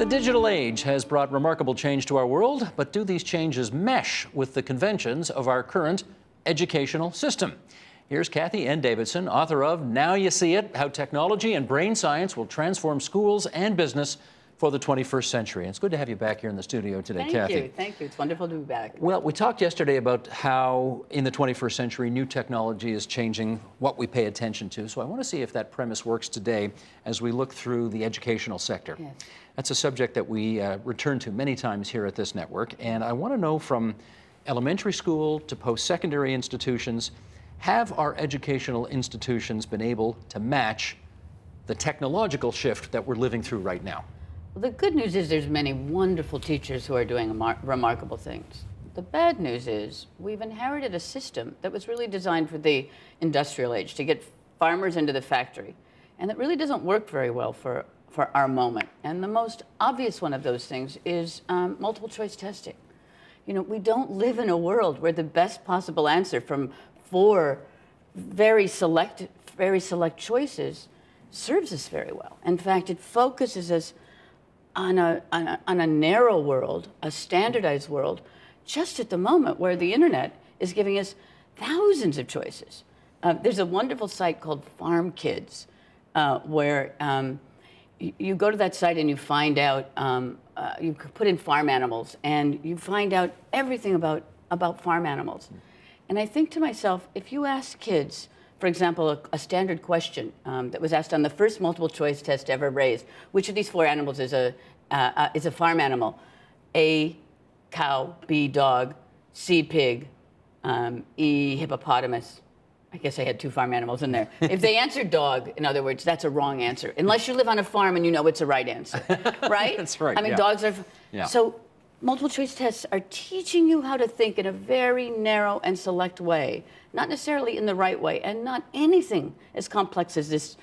The digital age has brought remarkable change to our world, but do these changes mesh with the conventions of our current educational system? Here's Cathy N. Davidson, author of Now You See It, How Technology and Brain Science Will Transform Schools and Business for the 21st Century. And it's good to have you back here in the studio today, Cathy. Thank you. It's wonderful to be back. Well, we talked yesterday about how in the 21st century new technology is changing what we pay attention to. So I want to see if that premise works today as we look through the educational sector. Yes. That's a subject that we return to many times here at this network. And I want to know, from elementary school to post-secondary institutions, have our educational institutions been able to match the technological shift that we're living through right now? Well, the good news is there's many wonderful teachers who are doing remarkable things. The bad news is we've inherited a system that was really designed for the industrial age, to get farmers into the factory. And that really doesn't work very well for our moment. And the most obvious one of those things is multiple choice testing. You know, we don't live in a world where the best possible answer from 4 very select choices serves us very well. In fact, it focuses us on a narrow world, a standardized world, just at the moment where the internet is giving us thousands of choices. There's a wonderful site called Farm Kids, where you go to that site and you find out, you put in farm animals, and you find out everything about farm animals. And I think to myself, if you ask kids, for example, a standard question that was asked on the first multiple choice test ever raised: which of these 4 animals is a farm animal? A, cow; B, dog; C, pig; E, hippopotamus. I guess I had 2 farm animals in there. If they answered dog, in other words, that's a wrong answer, unless you live on a farm and you know it's a right answer, right? That's right. I mean, yeah. dogs are. Yeah. So multiple choice tests are teaching you how to think in a very narrow and select way, not necessarily in the right way, and not anything as complex as this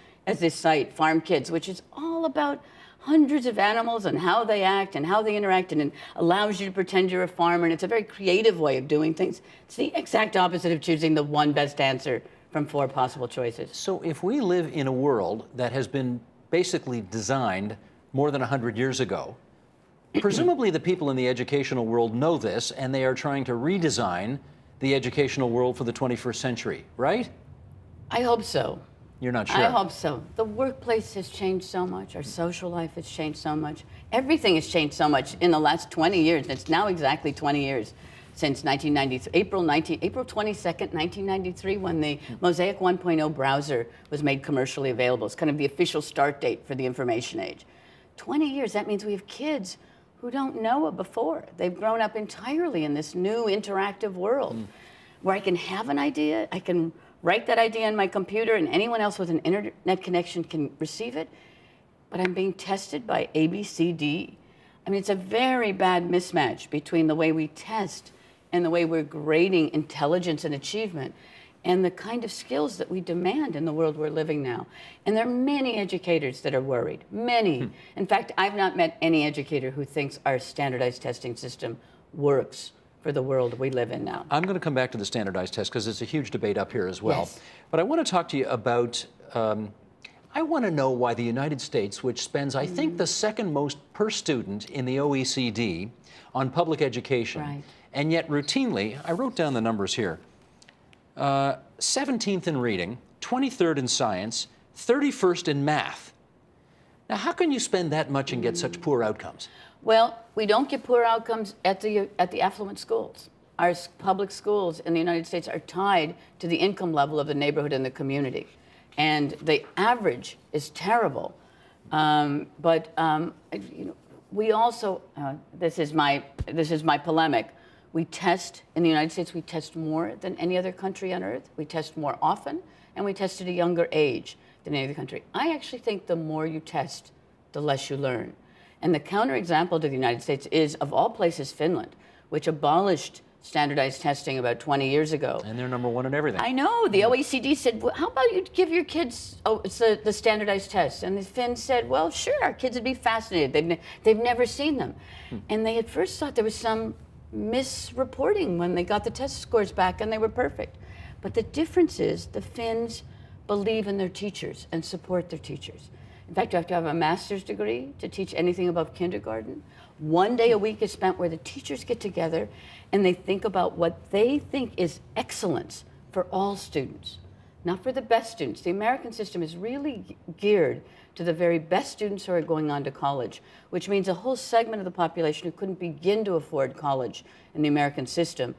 site, Farm Kids, which is all about hundreds of animals and how they act and how they interact, and it allows you to pretend you're a farmer, and it's a very creative way of doing things. It's the exact opposite of choosing the one best answer from 4 possible choices. So if we live in a world that has been basically designed more than 100 years ago, presumably the people in the educational world know this, and they are trying to redesign the educational world for the 21st century, right? I hope so. You're not sure? I hope so. The workplace has changed so much. Our social life has changed so much. Everything has changed so much in the last 20 years. And it's now exactly 20 years since 1993, April 22nd, 1993, when the Mosaic 1.0 browser was made commercially available. It's kind of the official start date for the information age. 20 years, that means we have kids who don't know it before. They've grown up entirely in this new interactive world where I can have an idea, I can write that idea on my computer, and anyone else with an internet connection can receive it, but I'm being tested by A, B, C, D. I mean, it's a very bad mismatch between the way we test and the way we're grading intelligence and achievement and the kind of skills that we demand in the world we're living now. And there are many educators that are worried, many. In fact, I've not met any educator who thinks our standardized testing system works for the world we live in now. I'm going to come back to the standardized test because it's a huge debate up here as well. Yes. But I want to talk to you about, I want to know why the United States, which spends, I think, the second most per student in the OECD on public education, Right. and yet routinely, I wrote down the numbers here, 17th in reading, 23rd in science, 31st in math. Now, how can you spend that much and get such poor outcomes? Well, we don't get poor outcomes at the affluent schools. Our public schools in the United States are tied to the income level of the neighborhood and the community. And the average is terrible. You know, we also, this is my polemic, we test, in the United States, we test more than any other country on earth. We test more often, and we test at a younger age than any other country. I actually think the more you test, the less you learn. And the counterexample to the United States is, of all places, Finland, which abolished standardized testing about 20 years ago. And they're number 1 in everything. I know. The OECD said, well, how about you give your kids it's the standardized tests? And the Finns said, well, sure, our kids would be fascinated. They've never seen them. And they at first thought there was some misreporting when they got the test scores back and they were perfect. But the difference is the Finns believe in their teachers and support their teachers. In fact, you have to have a master's degree to teach anything above kindergarten. 1 day a week is spent where the teachers get together and they think about what they think is excellence for all students, not for the best students. The American system is really geared to the very best students who are going on to college, which means a whole segment of the population who couldn't begin to afford college in the American system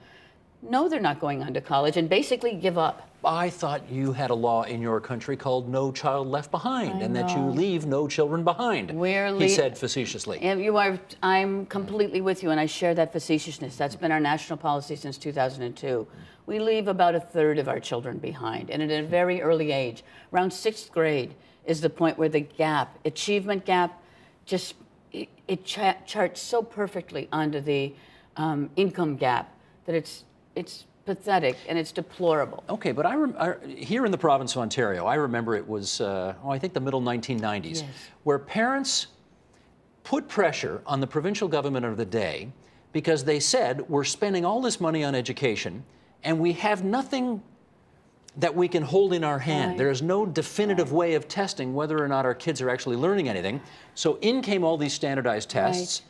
know they're not going on to college and basically give up. I thought you had a law in your country called No Child Left Behind, and that you leave no children behind, he said facetiously. And I'm completely with you, and I share that facetiousness. That's been our national policy since 2002. We leave about a third of our children behind, and at a very early age. Around 6th grade is the point where the gap, achievement gap, just it charts so perfectly onto the income gap that it's pathetic and it's deplorable. Okay, but here in the province of Ontario, I remember it was, I think the middle 1990s, where parents put pressure on the provincial government of the day because they said, we're spending all this money on education and we have nothing that we can hold in our hand. There is no definitive way of testing whether or not our kids are actually learning anything. So in came all these standardized tests.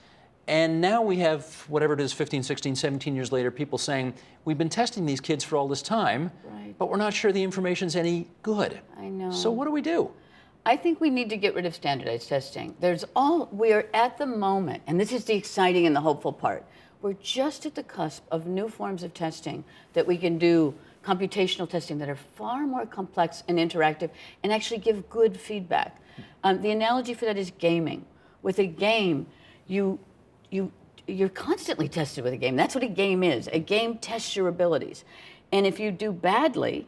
And now we have, whatever it is, 15, 16, 17 years later, people saying, we've been testing these kids for all this time, but we're not sure the information's any good. I know. So what do we do? I think we need to get rid of standardized testing. We are at the moment, and this is the exciting and the hopeful part, we're just at the cusp of new forms of testing that we can do, computational testing that are far more complex and interactive and actually give good feedback. The analogy for that is gaming. With a game, you're constantly tested with a game. That's what a game is. A game tests your abilities. And if you do badly,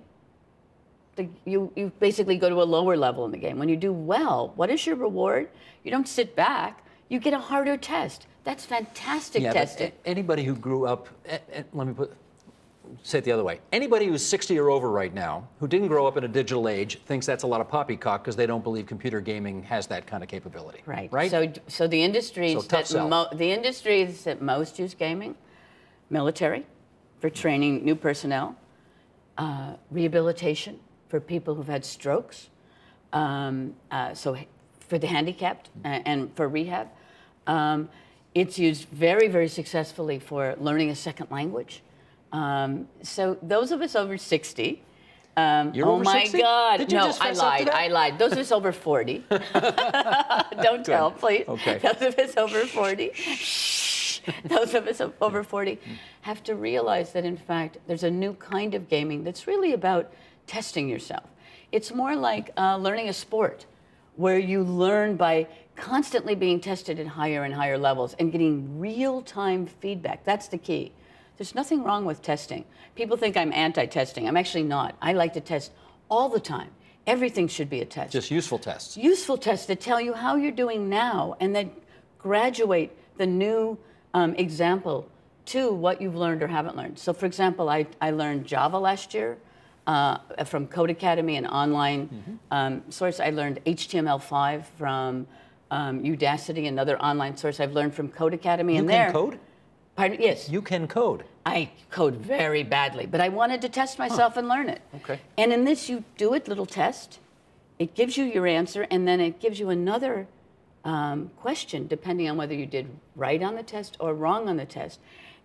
you basically go to a lower level in the game. When you do well, what is your reward? You don't sit back. You get a harder test. That's fantastic testing. Anybody who grew up, let me say it the other way. Anybody who's 60 or over right now, who didn't grow up in a digital age, thinks that's a lot of poppycock because they don't believe computer gaming has that kind of capability. Right. So the industries that most use gaming, military, for training new personnel, rehabilitation for people who've had strokes, so for the handicapped and for rehab. It's used very, very successfully for learning a second language. So those of us over 60, You're over 60? God. Did you No, just I fess up to that? lied. I lied. Those of us over 40. Don't tell, please. Okay. Those of us over 40. Those of us over 40 have to realize that, in fact, there's a new kind of gaming that's really about testing yourself. It's more like learning a sport, where you learn by constantly being tested at higher and higher levels and getting real-time feedback. That's the key. There's nothing wrong with testing. People think I'm anti-testing. I'm actually not. I like to test all the time. Everything should be a test. Just useful tests. Useful tests that tell you how you're doing now and then graduate the new example to what you've learned or haven't learned. So, for example, I learned Java last year from Code Academy, an online source. I learned HTML5 from Udacity, another online source. I've learned from Code Academy. You can code? Pardon? Yes. You can code? I code very badly, but I wanted to test myself and learn it. Okay. And in this, you do a little test. It gives you your answer, and then it gives you another question, depending on whether you did right on the test or wrong on the test.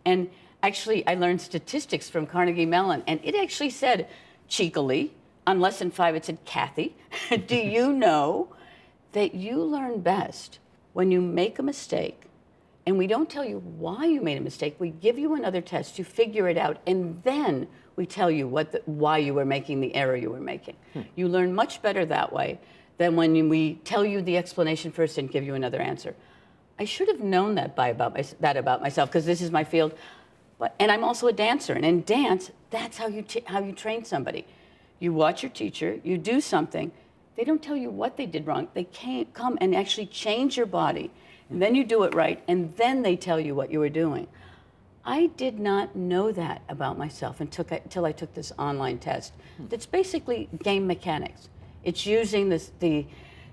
And actually, I learned statistics from Carnegie Mellon, and it actually said, cheekily, on lesson 5, it said, Cathy, do you know that you learn best when you make a mistake, and we don't tell you why you made a mistake. We give you another test, you figure it out, and then we tell you why you were making the error you were making. You learn much better that way than when we tell you the explanation first and give you another answer. I should have known that about myself, because this is my field. And I'm also a dancer, and in dance, that's how you train somebody. You watch your teacher, you do something, they don't tell you what they did wrong. They can't come and actually change your body. And then you do it right, and then they tell you what you were doing. I did not know that about myself until I took this online test. It's basically game mechanics. It's using the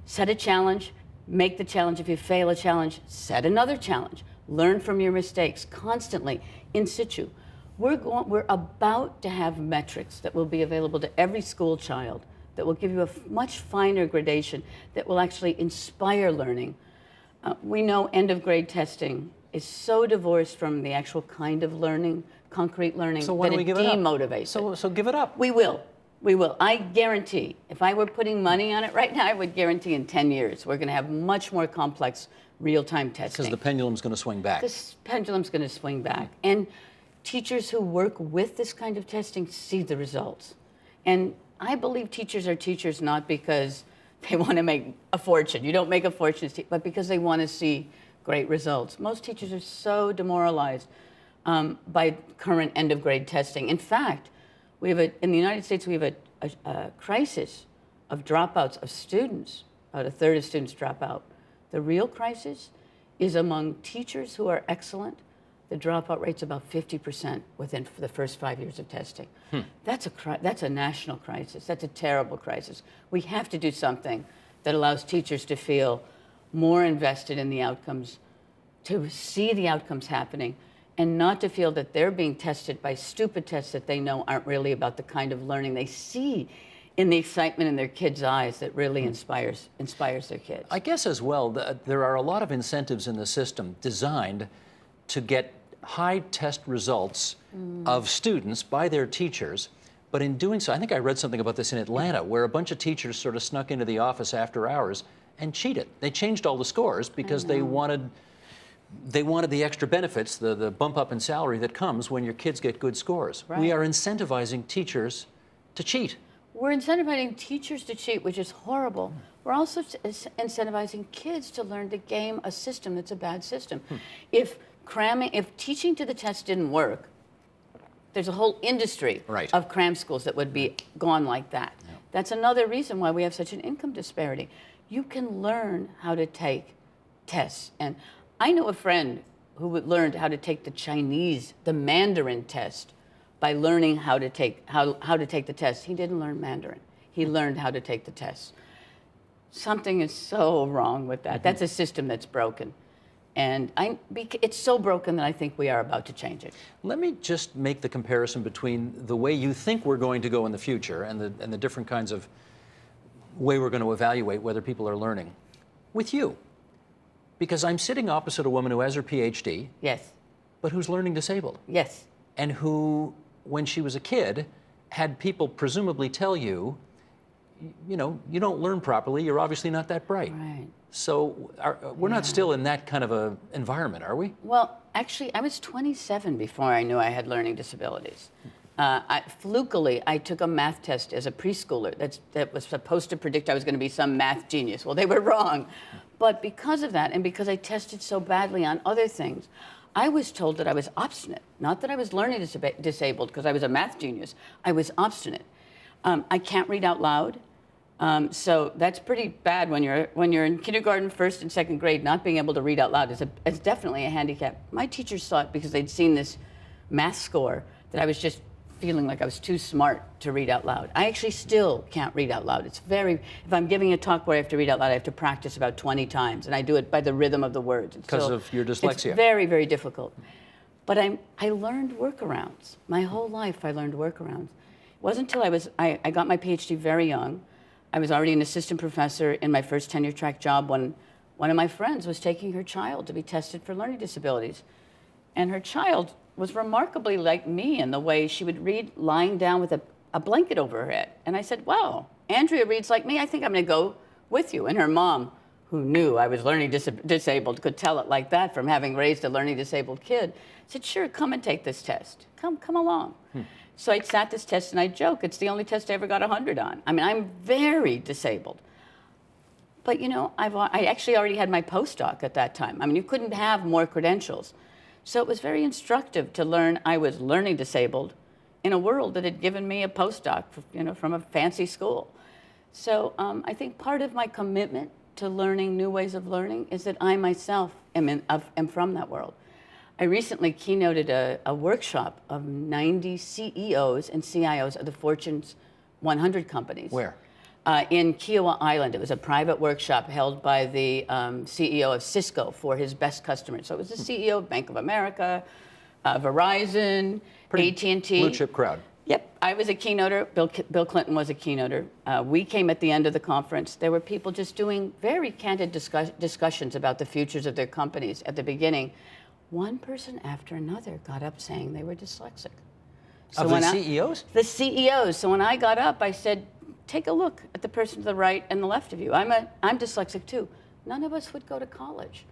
set a challenge, make the challenge. If you fail a challenge, set another challenge. Learn from your mistakes constantly, in situ. We're about to have metrics that will be available to every school child that will give you a much finer gradation that will actually inspire learning. We know end of grade testing is so divorced from the actual kind of learning, concrete learning, So why that don't we it give it up? demotivates. So give it up. We will. We will. I guarantee, if I were putting money on it right now, I would guarantee in 10 years we're going to have much more complex real-time testing. Because the pendulum's going to swing back. This pendulum's going to swing back. And teachers who work with this kind of testing see the results. And I believe teachers are teachers not because they want to make a fortune. You don't make a fortune, but because they want to see great results. Most teachers are so demoralized by current end-of-grade testing. In fact, in the United States, we have a crisis of dropouts of students. About a third of students drop out. The real crisis is among teachers who are excellent. The dropout rate's about 50% within the first 5 years of testing. That's a national crisis. That's a terrible crisis. We have to do something that allows teachers to feel more invested in the outcomes, to see the outcomes happening, and not to feel that they're being tested by stupid tests that they know aren't really about the kind of learning they see in the excitement in their kids' eyes that really inspires their kids. I guess as well, there are a lot of incentives in the system designed to get high test results of students by their teachers. But in doing so, I think I read something about this in Atlanta, where a bunch of teachers sort of snuck into the office after hours and cheated. They changed all the scores because they wanted the extra benefits, the bump up in salary that comes when your kids get good scores. Right. We are incentivizing teachers to cheat. We're incentivizing teachers to cheat, which is horrible. We're also incentivizing kids to learn to game a system that's a bad system. If teaching to the test didn't work, there's a whole industry of cram schools that would be gone like that. Yeah. That's another reason why we have such an income disparity. You can learn how to take tests. And I know a friend who learned how to take the Mandarin test by learning how to take the test. He didn't learn Mandarin. He learned how to take the test. Something is so wrong with that. That's a system that's broken. And it's so broken that I think we are about to change it. Let me just make the comparison between the way you think we're going to go in the future and the different kinds of way we're going to evaluate whether people are learning with you. Because I'm sitting opposite a woman who has her PhD. Yes. But who's learning disabled. Yes. And who, when she was a kid, had people presumably tell you, you know, you don't learn properly, you're obviously not that bright. Right. So we're not still in that kind of a environment, are we? Well, actually, I was 27 before I knew I had learning disabilities. Flukily, I took a math test as a preschooler that was supposed to predict I was going to be some math genius. Well, they were wrong. But because of that, and because I tested so badly on other things, I was told that I was obstinate. Not that I was learning disabled because I was a math genius. I was obstinate. I can't read out loud. So that's pretty bad when you're in kindergarten, first and second grade. Not being able to read out loud is definitely a handicap. My teachers saw it because they'd seen this math score that I was just feeling like I was too smart to read out loud. I actually still can't read out loud. If I'm giving a talk where I have to read out loud, I have to practice about 20 times, and I do it by the rhythm of the words. Because of your dyslexia. It's very, very difficult. But I learned workarounds. My whole life I learned workarounds. It wasn't until I got my PhD very young. I was already an assistant professor in my first tenure-track job when one of my friends was taking her child to be tested for learning disabilities. And her child was remarkably like me in the way she would read lying down with a blanket over her head. And I said, wow, Andrea reads like me. I think I'm going to go with you. And her mom, who knew I was learning disabled, could tell it like that from having raised a learning disabled kid, said, sure, come and take this test. Come along. So I sat this test, and I joke, it's the only test I ever got 100 on. I mean, I'm very disabled. But, you know, I actually already had my postdoc at that time. I mean, you couldn't have more credentials. So it was very instructive to learn I was learning disabled in a world that had given me a postdoc, from a fancy school. So I think part of my commitment to learning new ways of learning is that I myself am from that world. I recently keynoted a workshop of 90 CEOs and CIOs of the Fortune's 100 companies. Where? In Kiowa Island. It was a private workshop held by the CEO of Cisco for his best customers. So it was the CEO of Bank of America, Verizon, Pretty AT&T. blue chip crowd. Yep, I was a keynoter. Bill Clinton was a keynoter. We came at the end of the conference. There were people just doing very candid discussions about the futures of their companies at the beginning. One person after another got up saying they were dyslexic. Of the CEOs? The CEOs. So when I got up, I said, take a look at the person to the right and the left of you. I'm dyslexic too. None of us would go to college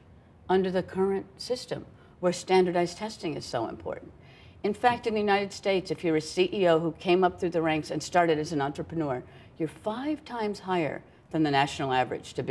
under the current system where standardized testing is so important. In fact, in the United States, if you're a CEO who came up through the ranks and started as an entrepreneur, you're 5 times higher than the national average to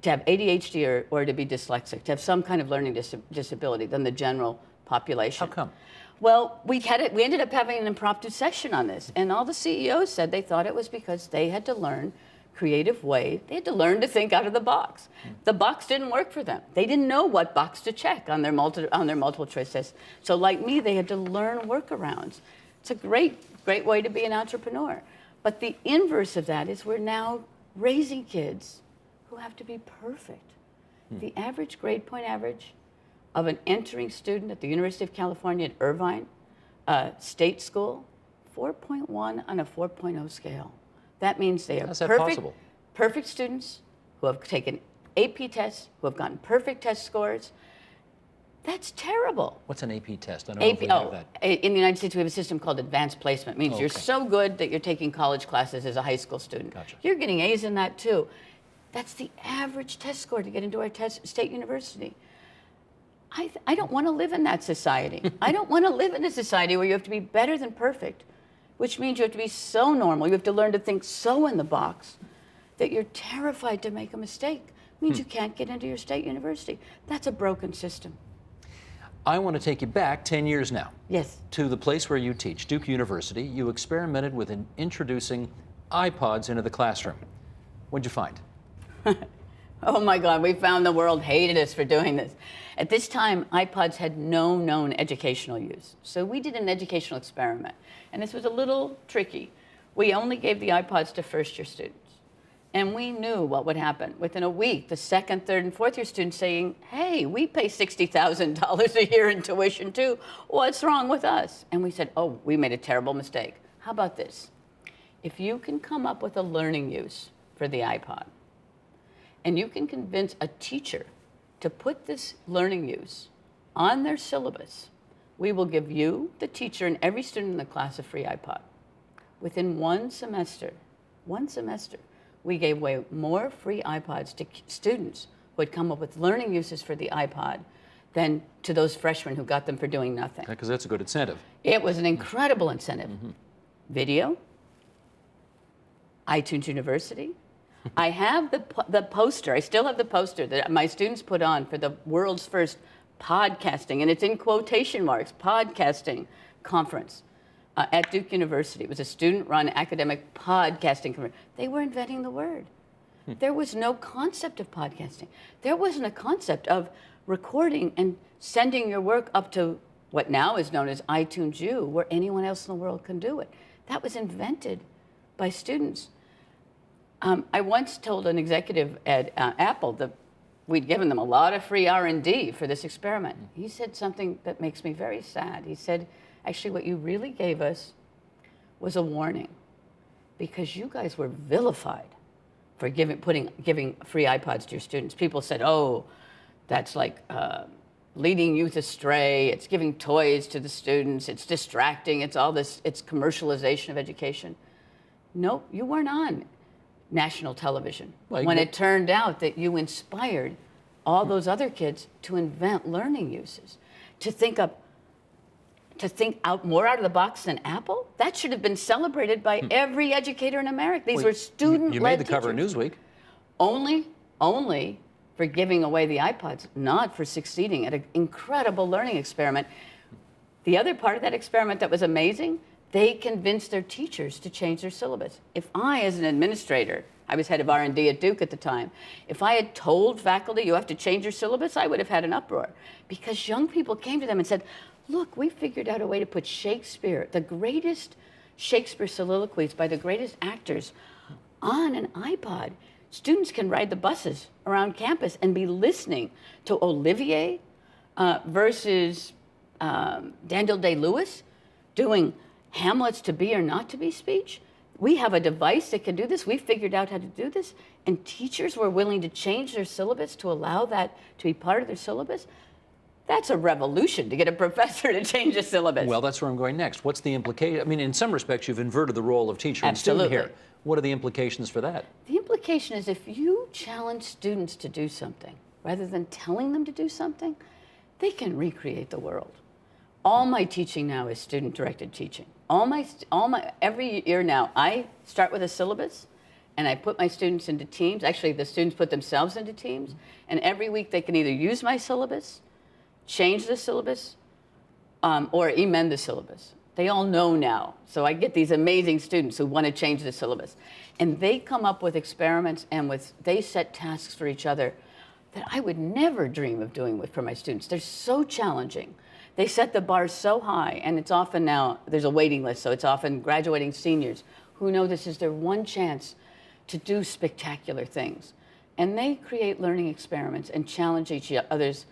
have ADHD or to be dyslexic, to have some kind of learning disability than the general population. How come? Well, we ended up having an impromptu session on this, and all the CEOs said they thought it was because they had to learn creative way. They had to learn to think out of the box. The box didn't work for them. They didn't know what box to check on their multiple choice tests. So like me, they had to learn workarounds. It's a great way to be an entrepreneur. But the inverse of that is we're now raising kids who have to be perfect. The average grade point average of an entering student at the University of California at Irvine State School, 4.1 on a 4.0 scale. That means they are perfect students who have taken AP tests, who have gotten perfect test scores. That's terrible. What's an AP test? I don't know if we have that. In the United States, we have a system called advanced placement. It means you're so good that you're taking college classes as a high school student. Gotcha. You're getting A's in that too. That's the average test score to get into our state university. I don't want to live in that society. I don't want to live in a society where you have to be better than perfect, which means you have to be so normal. You have to learn to think so in the box that you're terrified to make a mistake. It means you can't get into your state university. That's a broken system. I want to take you back 10 years now. Yes. To the place where you teach, Duke University. You experimented with introducing iPods into the classroom. What'd you find? Oh my God, we found the world hated us for doing this. At this time, iPods had no known educational use. So we did an educational experiment. And this was a little tricky. We only gave the iPods to first-year students. And we knew what would happen. Within a week, the second, third, and fourth-year students saying, hey, we pay $60,000 a year in tuition too. What's wrong with us? And we said, oh, we made a terrible mistake. How about this? If you can come up with a learning use for the iPod, and you can convince a teacher to put this learning use on their syllabus, we will give you, the teacher, and every student in the class a free iPod. Within one semester, we gave away more free iPods to students who had come up with learning uses for the iPod than to those freshmen who got them for doing nothing. Because that's a good incentive. It was an incredible incentive. Video, iTunes University. I have the poster, I still have the poster that my students put on for the world's first podcasting, and it's in quotation marks, podcasting conference at Duke University. It was a student-run academic podcasting conference. They were inventing the word. There was no concept of podcasting. There wasn't a concept of recording and sending your work up to what now is known as iTunes U, where anyone else in the world can do it. That was invented by students. I once told an executive at Apple that we'd given them a lot of free R&D for this experiment. He said something that makes me very sad. He said, actually, what you really gave us was a warning, because you guys were vilified for giving free iPods to your students. People said, oh, that's like leading youth astray. It's giving toys to the students. It's distracting. It's all this. It's commercialization of education. Nope, you weren't on national television when it turned out that you inspired all those other kids to invent learning uses, to think more out of the box than Apple. That should have been celebrated by every educator in America. These were student-led You made the cover of teachers. Newsweek. Only for giving away the iPods, not for succeeding at an incredible learning experiment. The other part of that experiment that was amazing, they convinced their teachers to change their syllabus. If I, as an administrator, I was head of R&D at Duke at the time, if I had told faculty you have to change your syllabus, I would have had an uproar. Because young people came to them and said, look, we figured out a way to put Shakespeare, the greatest Shakespeare soliloquies by the greatest actors, on an iPod. Students can ride the buses around campus and be listening to Olivier versus Daniel Day-Lewis doing Hamlet's to be or not to be speech. We have a device that can do this. We figured out how to do this. And teachers were willing to change their syllabus to allow that to be part of their syllabus. That's a revolution to get a professor to change a syllabus. Well, that's where I'm going next. What's the implication? I mean, in some respects, you've inverted the role of teacher and student here. What are the implications for that? The implication is if you challenge students to do something, rather than telling them to do something, they can recreate the world. All my teaching now is student-directed teaching. Every year now, I start with a syllabus, and I put my students into teams. Actually, the students put themselves into teams, and every week they can either use my syllabus, change the syllabus, or amend the syllabus. They all know now. So I get these amazing students who want to change the syllabus. And they come up with experiments and they set tasks for each other that I would never dream of doing for my students. They're so challenging. They set the bar so high, and it's often now, there's a waiting list, so it's often graduating seniors who know this is their one chance to do spectacular things. And they create learning experiments and challenge each others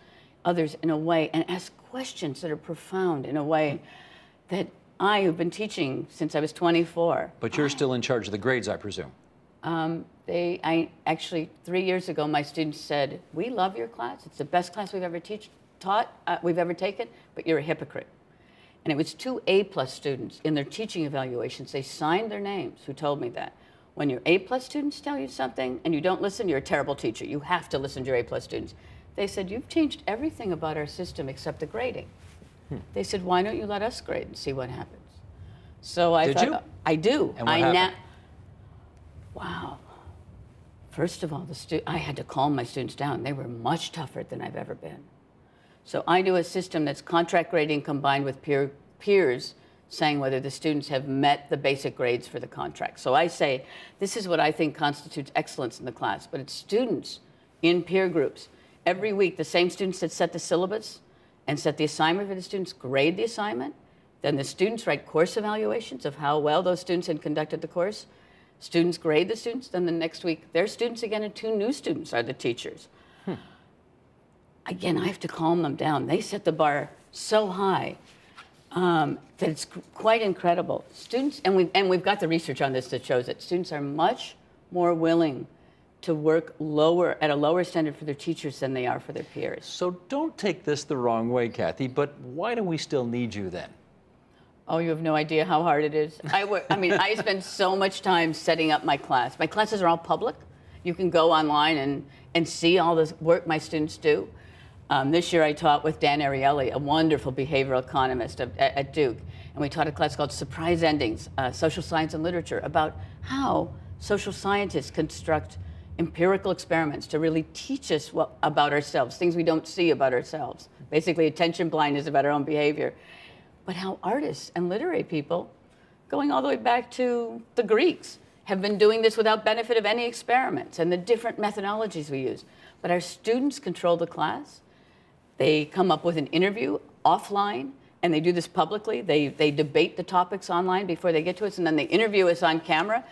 in a way, and ask questions that are profound in a way that I have been teaching since I was 24. But you're still in charge of the grades, I presume. Actually, 3 years ago, my students said, "We love your class. It's the best class we've ever taken, but you're a hypocrite." And it was 2 A+ students in their teaching evaluations. They signed their names who told me that. When your A+ students tell you something and you don't listen, you're a terrible teacher. You have to listen to your A+ students. They said, "You've changed everything about our system except the grading." They said, "Why don't you let us grade and see what happens?" So I thought, you? I do. And what happened? Wow. First of all, I had to calm my students down. They were much tougher than I've ever been. So I do a system that's contract grading combined with peers saying whether the students have met the basic grades for the contract. So I say, this is what I think constitutes excellence in the class, but it's students in peer groups. Every week, the same students that set the syllabus and set the assignment for the students grade the assignment. Then the students write course evaluations of how well those students had conducted the course. Students grade the students. Then the next week, their students again and 2 new students are the teachers. Again, I have to calm them down. They set the bar so high that it's quite incredible. Students, and we've got the research on this that shows that students are much more willing to work at a lower standard for their teachers than they are for their peers. So don't take this the wrong way, Cathy, but why do we still need you then? Oh, you have no idea how hard it is. I spend so much time setting up my class. My classes are all public. You can go online and see all the work my students do. This year I taught with Dan Ariely, a wonderful behavioral economist at Duke. And we taught a class called Surprise Endings, Social Science and Literature, about how social scientists construct empirical experiments to really teach us about ourselves, things we don't see about ourselves. Basically, attention blindness about our own behavior. But how artists and literary people, going all the way back to the Greeks, have been doing this without benefit of any experiments and the different methodologies we use. But our students control the class. They come up with an interview offline, and they do this publicly. They debate the topics online before they get to us, and then they interview us on camera.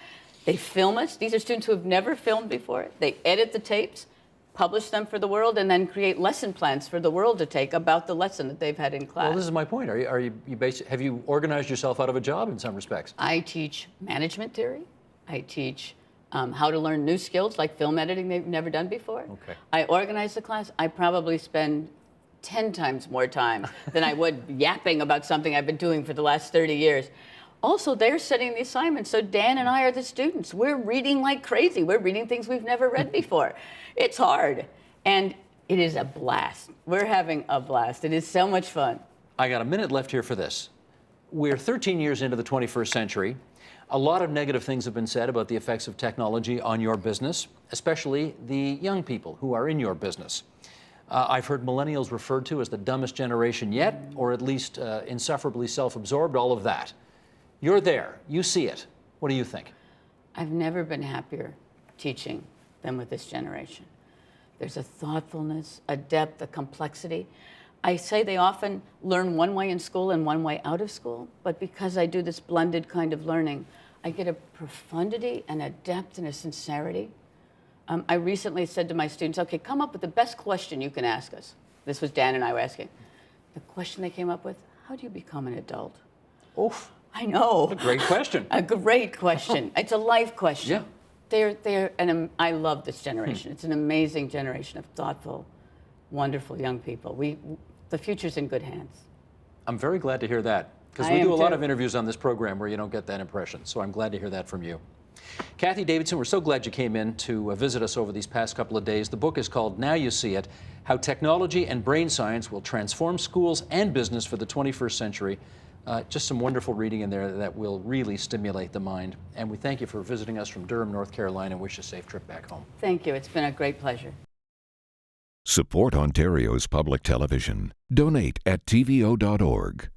They film us. These are students who have never filmed before. They edit the tapes, publish them for the world, and then create lesson plans for the world to take about the lesson that they've had in class. Well, this is my point. Have you organized yourself out of a job in some respects? I teach management theory. I teach how to learn new skills like film editing they've never done before. Okay. I organize the class. I probably spend 10 times more time than I would yapping about something I've been doing for the last 30 years. Also, they're setting the assignments, so Dan and I are the students. We're reading like crazy. We're reading things we've never read before. It's hard, and it is a blast. We're having a blast. It is so much fun. I got a minute left here for this. We're 13 years into the 21st century. A lot of negative things have been said about the effects of technology on your business, especially the young people who are in your business. I've heard millennials referred to as the dumbest generation yet, or at least insufferably self-absorbed, all of that. You're there. You see it. What do you think? I've never been happier teaching than with this generation. There's a thoughtfulness, a depth, a complexity. I say they often learn one way in school and one way out of school, but because I do this blended kind of learning, I get a profundity and a depth and a sincerity. I recently said to my students, okay, come up with the best question you can ask us. This was Dan and I were asking. The question they came up with, how do you become an adult? Oof. I know. Great question. A great question. It's a life question. Yeah. And I love this generation. It's an amazing generation of thoughtful, wonderful young people. The future's in good hands. I'm very glad to hear that, because I we do a am lot too. of interviews on this program where you don't get that impression. So I'm glad to hear that from you. Cathy Davidson, we're so glad you came in to visit us over these past couple of days. The book is called Now You See It: How Technology and Brain Science Will Transform Schools and Business for the 21st Century. Just some wonderful reading in there that will really stimulate the mind. And we thank you for visiting us from Durham, North Carolina, and wish you a safe trip back home. Thank you. It's been a great pleasure. Support Ontario's public television. Donate at tvo.org.